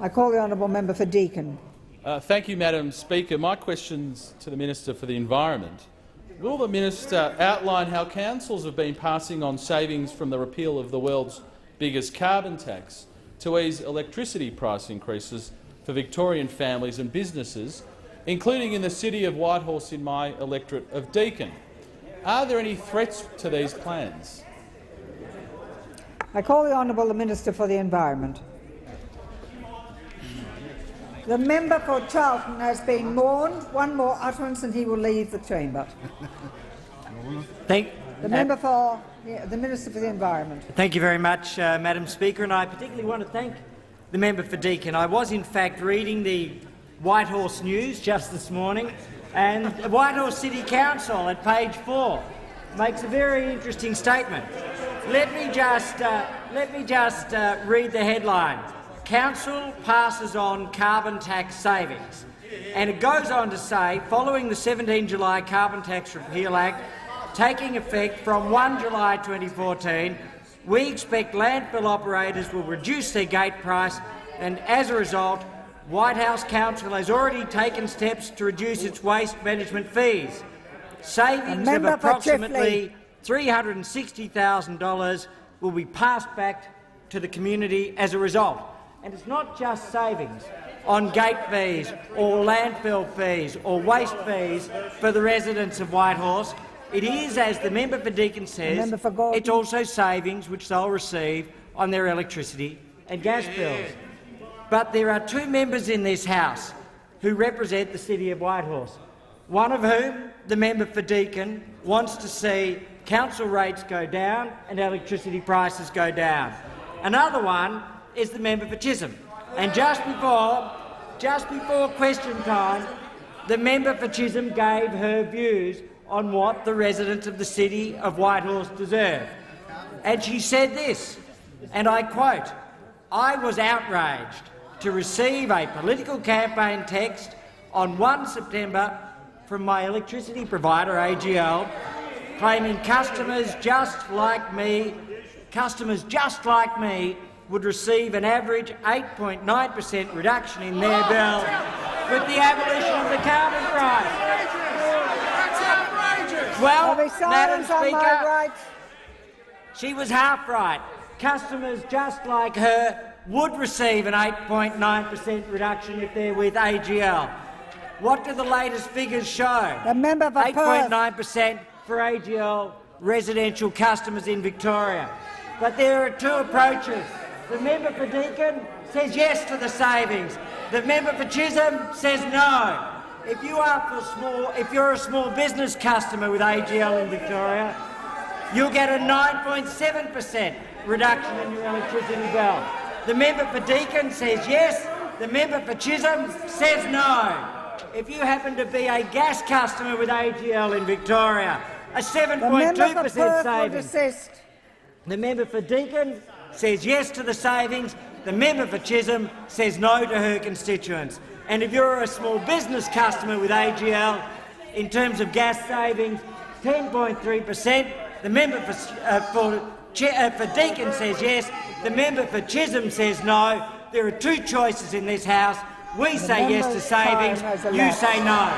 I call the honourable member for Deakin. Thank you, Madam Speaker. My question's to the Minister for the Environment. Will the minister outline how councils have been passing on savings from the repeal of the world's biggest carbon tax to ease electricity price increases for Victorian families and businesses, including in the City of Whitehorse in my electorate of Deakin? Are there any threats to these plans? I call the honourable Minister for the Environment. The member for Charlton has been warned. One more utterance and he will leave the chamber. The member for the Minister for the Environment. Thank you very much, Madam Speaker, and I particularly want to thank the member for Deakin. I was in fact reading the Whitehorse News just this morning, and the Whitehorse City Council at page 4 makes a very interesting statement. Let me just read the headline. Council passes on carbon tax savings. And it goes on to say, following the 17 July Carbon Tax Repeal Act taking effect from 1 July 2014, we expect landfill operators will reduce their gate price, and as a result, Whitehouse Council has already taken steps to reduce its waste management fees. Savings of approximately $360,000 will be passed back to the community as a result. And it's not just savings on gate fees or landfill fees or waste fees for the residents of Whitehorse. It is, as the member for Deakin says, it's also savings which they'll receive on their electricity and gas bills. But there are two members in this House who represent the City of Whitehorse, one of whom, the member for Deakin, wants to see council rates go down and electricity prices go down. Another one is the member for Chisholm. And just before question time, the member for Chisholm gave her views on what the residents of the City of Whitehorse deserve. And she said this, and I quote, "I was outraged to receive a political campaign text on 1 September from my electricity provider, AGL, claiming customers just like me would receive an average 8.9% reduction in their bill with the abolition of the carbon price." Well, Madam Speaker, she was half right. Customers just like her would receive an 8.9% reduction if they're with AGL. What do the latest figures show? 8.9% for AGL residential customers in Victoria. But there are two approaches. The member for Deakin says yes to the savings. The member for Chisholm says no. If you're a small business customer with AGL in Victoria, you'll get a 9.7% reduction in your electricity bill. The member for Deakin says yes. The member for Chisholm says no. If you happen to be a gas customer with AGL in Victoria, a 7.2% savings. The member for Deakin says yes to the savings. The member for Chisholm says no to her constituents. And if you're a small business customer with AGL, in terms of gas savings, 10.3%. The member for Deakin says yes. The member for Chisholm says no. There are two choices in this House. We say yes to savings. You say no.